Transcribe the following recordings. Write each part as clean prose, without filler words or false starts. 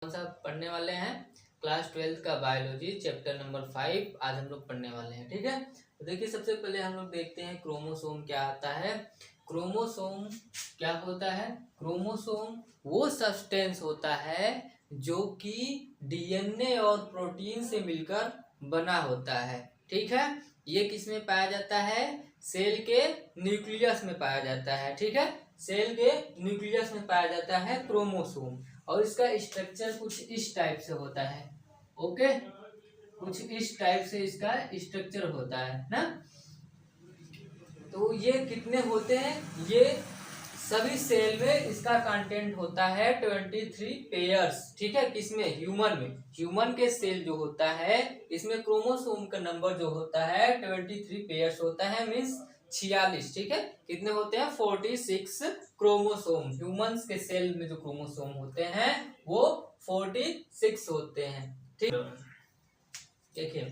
कौन सा पढ़ने वाले हैं? क्लास 12 का बायोलॉजी चैप्टर नंबर 5 आज हम लोग पढ़ने वाले हैं। ठीक है, तो देखिए सबसे पहले हम लोग देखते हैं क्रोमोसोम क्या आता है। क्रोमोसोम क्या होता है? क्रोमोसोम वो सब्सटेंस होता है जो कि डीएनए और प्रोटीन से मिलकर बना होता है। ठीक है, ये किस में पाया जाता है? सेल के न्यूक्लियस में पाया जाता है। ठीक है, सेल के न्यूक्लियस में पाया जाता है क्रोमोसोम, और इसका स्ट्रक्चर कुछ इस टाइप से होता है। ओके, कुछ इस टाइप से इसका स्ट्रक्चर होता है ना। तो ये कितने होते हैं? ये सभी सेल में इसका कंटेंट होता है 23 पेयर्स। ठीक है, किसमें? ह्यूमन में। ह्यूमन के सेल जो होता है इसमें क्रोमोसोम का नंबर जो होता है 23 पेयर्स होता है, मीन्स 46। ठीक है, कितने होते हैं? 46 क्रोमोसोम। ह्यूमंस के सेल में जो क्रोमोसोम होते हैं वो 46 होते हैं। ठीक, देखिए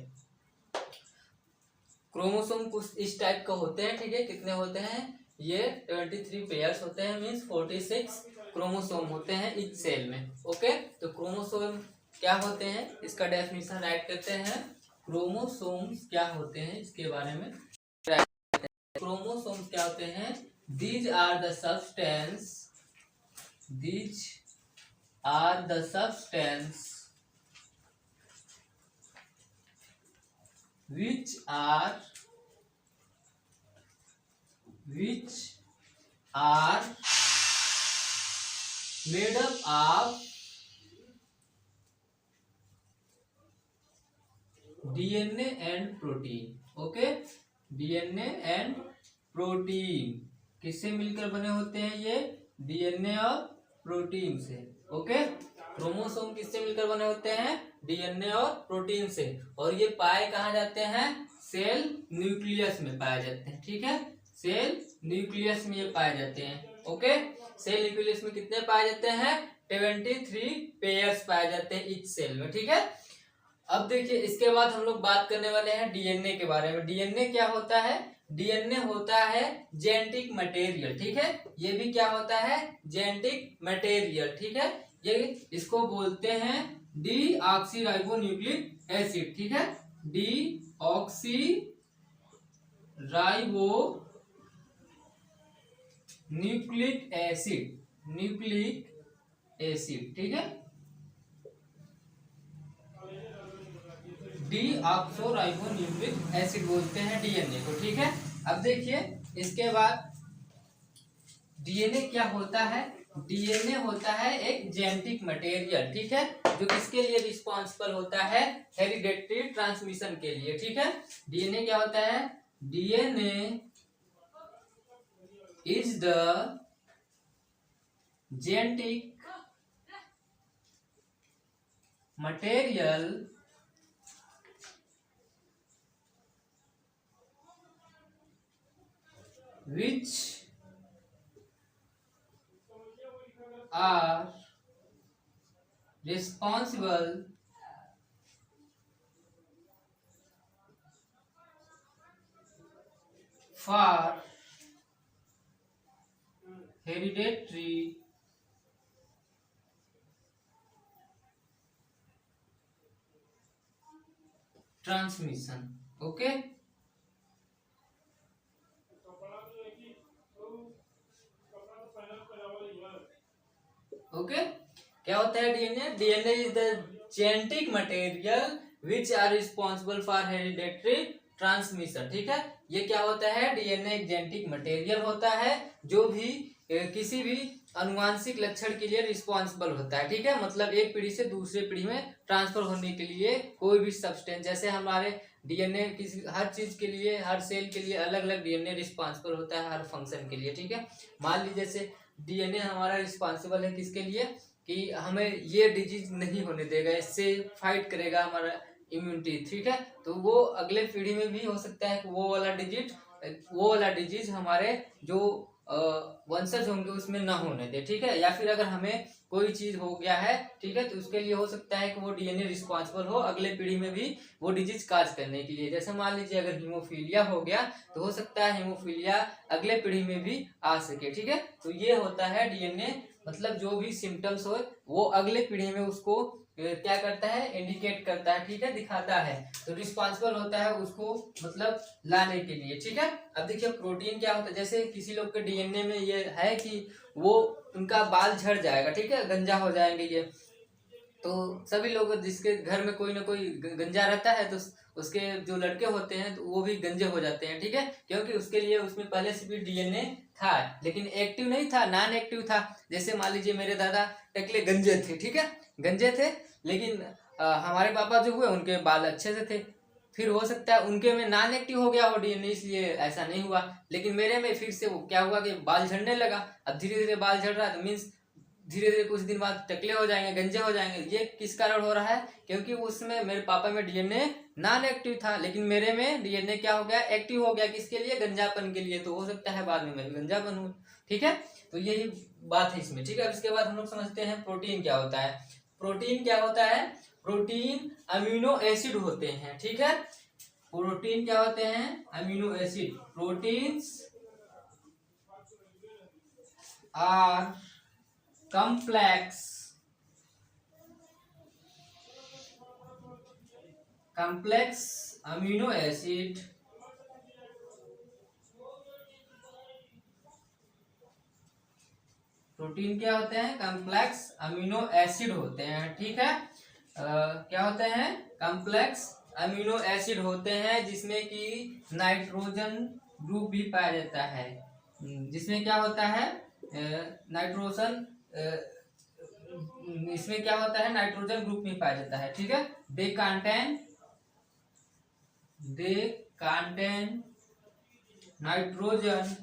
क्रोमोसोम कुछ इस टाइप का होते हैं। ठीक है, कितने होते हैं? ये 23 पेयर्स होते हैं, मीन्स 46 क्रोमोसोम होते हैं इस सेल में। ओके, तो क्रोमोसोम क्या होते हैं इसका डेफिनेशन राइट करते हैं। क्रोमोसोम्स क्या होते हैं इसके बारे में। क्रोमोसोम्स क्या होते हैं? These are the substance, these are the substance which are made up of DNA and protein. Okay, DNA and protein किससे मिलकर बने होते हैं? ये डीएनए और प्रोटीन से। ओके, क्रोमोसोम किससे मिलकर बने होते हैं? डीएनए और प्रोटीन से। और ये पाए कहाँ जाते हैं? सेल न्यूक्लियस में पाए जाते हैं। ठीक है, सेल न्यूक्लियस में ये पाए जाते हैं। ओके, सेल न्यूक्लियस में कितने पाए जाते हैं? 23 पेयर्स पाए जाते हैं इस सेल में। ठीक है, अब देखिए इसके बाद हम लोग बात करने वाले हैं डीएनए के बारे में। डीएनए क्या होता है? डीएनए होता है जेनेटिक मटेरियल। ठीक है, ये भी क्या होता है? Genetic material. ठीक है, ये इसको बोलते हैं डीऑक्सीराइबोन्यूक्लिक एसिड। ठीक है, डीऑक्सीराइबोन्यूक्लिक एसिड, न्यूक्लिक एसिड। ठीक है, डीऑक्सोराइबोन्यूक्लिक एसिड बोलते हैं डीएनए को। ठीक है, अब देखिए इसके बाद डीएनए क्या होता है? डीएनए होता है एक जेनेटिक मटेरियल। ठीक है, जो किसके लिए रिस्पॉन्सिबल होता है? हेरिडेटरी ट्रांसमिशन के लिए। ठीक है, डीएनए क्या होता है? DNA is the genetic material which are responsible for hereditary transmission. Okay, okay, क्या होता है DNA? DNA is the genetic material which are responsible for hereditary transmission. ठीक है, ये क्या होता है? डीएनए एक जेनेटिक मटेरियल होता है जो भी किसी भी अनुवांशिक लक्षण के लिए रिस्पॉन्सिबल होता है। ठीक है, मतलब एक पीढ़ी से दूसरे पीढ़ी में ट्रांसफर होने के लिए कोई भी सब्सटेंस, जैसे हमारे डीएनए किसी हर चीज के लिए, हर सेल के लिए अलग अलग डीएनए रिस्पॉन्सिबल होता है हर फंक्शन के लिए। ठीक है, मान लीजिए जैसे डीएनए हमारा रिस्पॉन्सिबल है किसके लिए? कि हमें ये डिजीज नहीं होने देगा, इससे फाइट करेगा हमारा इम्यूनिटी। ठीक है, तो वो अगले पीढ़ी में भी हो सकता है कि वो वाला डिजीज हमारे जो वंशज होंगे उसमें ना होने दे। ठीक है, या फिर अगर हमें कोई चीज हो गया है, ठीक है, तो उसके लिए हो सकता है कि वो डीएनए रिस्पॉन्सिबल हो अगले पीढ़ी में भी वो डिजीज काज करने के लिए। जैसे मान लीजिए अगर हीमोफीलिया हो गया तो हो सकता है हीमोफीलिया अगले पीढ़ी में भी आ सके। ठीक है, तो ये होता है डीएनए, मतलब जो भी सिम्टम्स हो वो अगले पीढ़ी में उसको क्या करता है, इंडिकेट करता है, ठीक है, दिखाता है। तो रिस्पॉन्सिबल होता है उसको मतलब लाने के लिए, ठीक है। अब देखिए प्रोटीन क्या होता है, जैसे किसी लोग के डीएनए में ये है कि वो उनका बाल झड़ जाएगा, ठीक है, गंजा हो जाएंगे ये, तो सभी लोग जिसके घर में कोई ना कोई गंजा रहता है तो उसके जो लड़के होते हैं तो वो भी गंजे हो जाते हैं, ठीक है, क्योंकि उसके लिए उसमें पहले से भी डीएनए था, लेकिन एक्टिव नहीं था, नॉन एक्टिव था। जैसे मान लीजिए मेरे दादा टकले गंजे थे, ठीक है, गंजे थे, लेकिन हमारे पापा जो हुए उनके बाल अच्छे से थे, फिर हो सकता है उनके में नॉन एक्टिव हो गया हो डीएनए, इसलिए ऐसा नहीं हुआ। लेकिन मेरे में फिर से वो क्या हुआ कि बाल झड़ने लगा, अब धीरे धीरे बाल झड़ रहा है, तो मीन्स धीरे धीरे कुछ दिन बाद टकले हो जाएंगे, गंजे हो जाएंगे। ये किस कारण हो रहा है, क्योंकि उसमें मेरे पापा में डीएनए नॉन एक्टिव था, लेकिन मेरे में डीएनए क्या हो गया, एक्टिव हो गया, किसके लिए, गंजापन के लिए। तो हो सकता है बाद में मैं गंजा बनूं, ठीक है। तो यही बात है इसमें, ठीक है। अब इसके बाद हम लोग समझते हैं प्रोटीन क्या होता है। प्रोटीन क्या होता है, प्रोटीन अमीनो एसिड होते हैं, ठीक है। प्रोटीन क्या होते हैं, amino acid. Proteins are complex amino acid protein क्या होते हैं, कॉम्प्लेक्स अमीनो एसिड होते हैं, ठीक है। क्या होते हैं, कॉम्प्लेक्स अमीनो एसिड होते हैं, जिसमें कि नाइट्रोजन ग्रुप भी पाया जाता है। जिसमें क्या होता है, नाइट्रोजन, इसमें क्या होता है, नाइट्रोजन ग्रुप में पाया जाता है, ठीक है। दे कंटेन नाइट्रोजन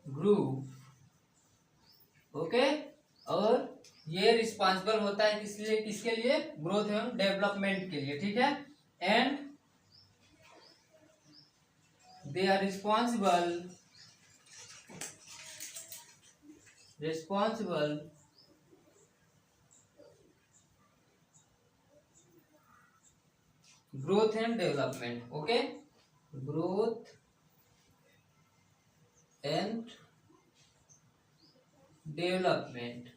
ग्रुप, ओके। और ये रिस्पॉन्सिबल होता है किसके लिए, ग्रोथ एवं डेवलपमेंट के लिए, ठीक है। And they are responsible growth and development, okay, growth and development,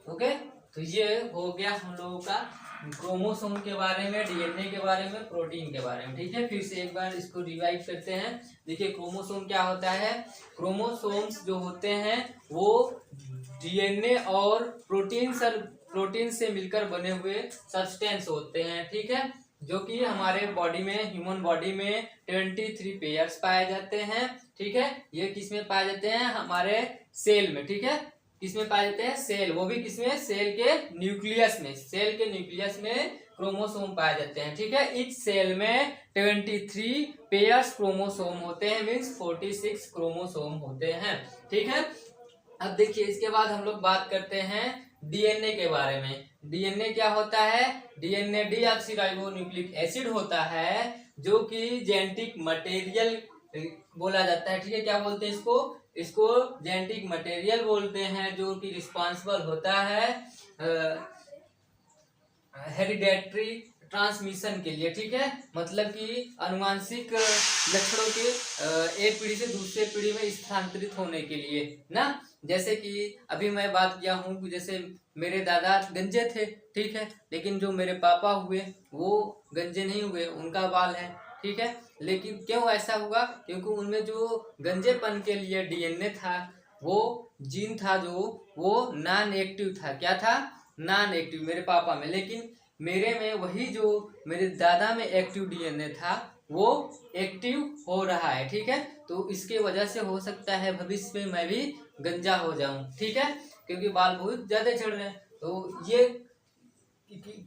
okay. तो ये हो गया हम लोगों का क्रोमोसोम के बारे में, डीएनए के बारे में, प्रोटीन के बारे में, ठीक है। फिर से एक बार इसको रिवाइज करते हैं। देखिए क्रोमोसोम क्या होता है, क्रोमोसोम्स जो होते हैं वो डीएनए और प्रोटीन से मिलकर बने हुए सब्सटेंस होते हैं, ठीक है, जो कि हमारे बॉडी में, ह्यूमन बॉडी में 23 पेयर्स पाए जाते हैं, ठीक है। ये किसमें पाए जाते हैं, हमारे सेल में, ठीक है। किसमें पाए जाते हैं, सेल, वो भी किसमें, सेल के न्यूक्लियस में, सेल के न्यूक्लियस में क्रोमोसोम पाए जाते हैं, ठीक है। इस सेल में 23 पेयर्स क्रोमोसोम होते हैं, मीन्स 46 क्रोमोसोम होते हैं, ठीक है। अब देखिए इसके बाद हम लोग बात करते हैं डीएनए के बारे में। डीएनए क्या होता है, डीएनए डीऑक्सीराइबोन्यूक्लिक एसिड होता है, जो कि जेनेटिक मटेरियल बोला जाता है, ठीक है। क्या बोलते हैं इसको जेनेटिक मटेरियल बोलते हैं, जो कि रिस्पॉन्सिबल होता है हेरिडेटरी ट्रांसमिशन के लिए, ठीक है। मतलब कि अनुवांशिक लक्षणों के एक पीढ़ी से दूसरे पीढ़ी में स्थानांतरित होने के लिए ना। जैसे कि अभी मैं बात किया हूँ कि जैसे मेरे दादा गंजे थे, ठीक है, लेकिन जो मेरे पापा हुए वो गंजे नहीं हुए, उनका बाल है, ठीक है। लेकिन क्यों ऐसा हुआ, क्योंकि उनमें जो गंजेपन के लिए डीएनए था, वो जीन था जो वो नॉन एक्टिव था। क्या था, नॉन एक्टिव मेरे पापा में, लेकिन मेरे में वही जो मेरे दादा में एक्टिव डीएनए था वो एक्टिव हो रहा है, ठीक है। तो इसके वजह से हो सकता है भविष्य में मैं भी गंजा हो जाऊं, ठीक है, क्योंकि बाल बहुत ज्यादा झड़ रहे हैं। तो ये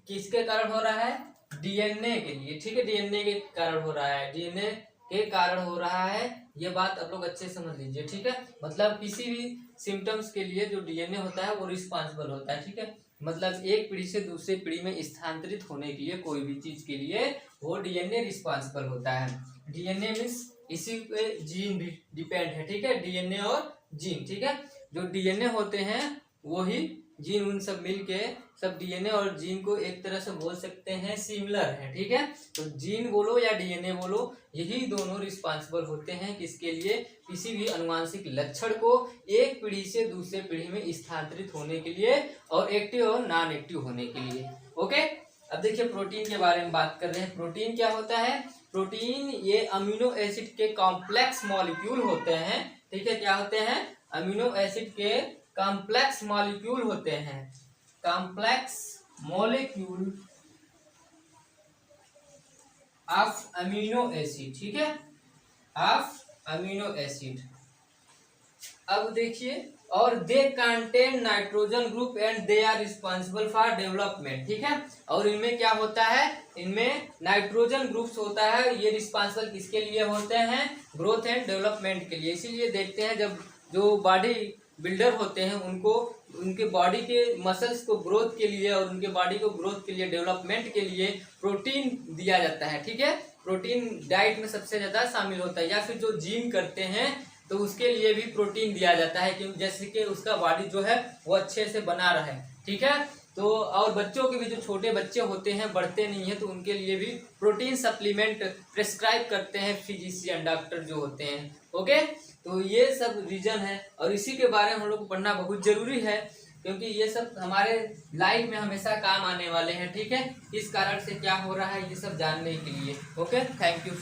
किसके कारण हो रहा है, डीएनए के लिए, ठीक है, डीएनए के कारण हो रहा है, डीएनए के कारण हो रहा है। ये बात आप लोग अच्छे समझ लीजिए, ठीक है। मतलब किसी भी सिम्टम्स के लिए जो डीएनए होता है वो रिस्पॉन्सिबल होता है, ठीक है। मतलब एक पीढ़ी से दूसरे पीढ़ी में स्थानांतरित होने के लिए, कोई भी चीज के लिए वो डीएनए रिस्पॉन्सिबल होता है। डीएनए मीन्स इसी पे जीन डिपेंड है, ठीक है, डीएनए और जीन, ठीक है। जो डीएनए होते हैं वो ही जीन उन सब मिल के सब डीएनए और जीन को एक तरह से बोल सकते हैं सिमिलर है, ठीक है। तो जीन बोलो या डीएनए बोलो, यही दोनों रिस्पॉन्सिबल होते हैं किसके लिए, किसी भी अनुवांशिक लक्षण को एक पीढ़ी से दूसरे पीढ़ी में स्थानांतरित होने के लिए और एक्टिव और नॉन एक्टिव होने के लिए। ओके, अब देखिए प्रोटीन के बारे में बात कर रहे हैं। प्रोटीन क्या होता है, प्रोटीन ये अमीनो एसिड के कॉम्प्लेक्स मॉलिक्यूल होते हैं, ठीक है। क्या होते हैं, अमीनो एसिड के कॉम्प्लेक्स मॉलिक्यूल होते हैं, complex molecule of amino acid, ठीक है, ऑफ अमीनो एसिड। अब देखिए, और they contain nitrogen group and they are responsible for development, ठीक है। और इनमें क्या होता है, इनमें नाइट्रोजन ग्रुप्स होता है, ये रिस्पॉन्सिबल किसके लिए होते हैं, ग्रोथ एंड डेवलपमेंट के लिए। इसीलिए देखते हैं जब जो बॉडी बिल्डर होते हैं उनको उनके बॉडी के मसल्स को ग्रोथ के लिए और उनके बॉडी को ग्रोथ के लिए, डेवलपमेंट के लिए प्रोटीन दिया जाता है, ठीक है। प्रोटीन डाइट में सबसे ज्यादा शामिल होता है, या फिर जो जिम करते हैं तो उसके लिए भी प्रोटीन दिया जाता है, क्योंकि जैसे कि उसका बॉडी जो है वो अच्छे से बना रहे, ठीक है। तो और बच्चों के भी, जो छोटे बच्चे होते हैं बढ़ते नहीं है, तो उनके लिए भी प्रोटीन सप्लीमेंट प्रेस्क्राइब करते हैं फिजिशियन, डॉक्टर जो होते हैं। ओके, तो ये सब रीजन है और इसी के बारे में हम लोग को पढ़ना बहुत जरूरी है, क्योंकि ये सब हमारे लाइफ में हमेशा काम आने वाले हैं, ठीक है। इस कारण से क्या हो रहा है ये सब जानने के लिए। Okay, thank you.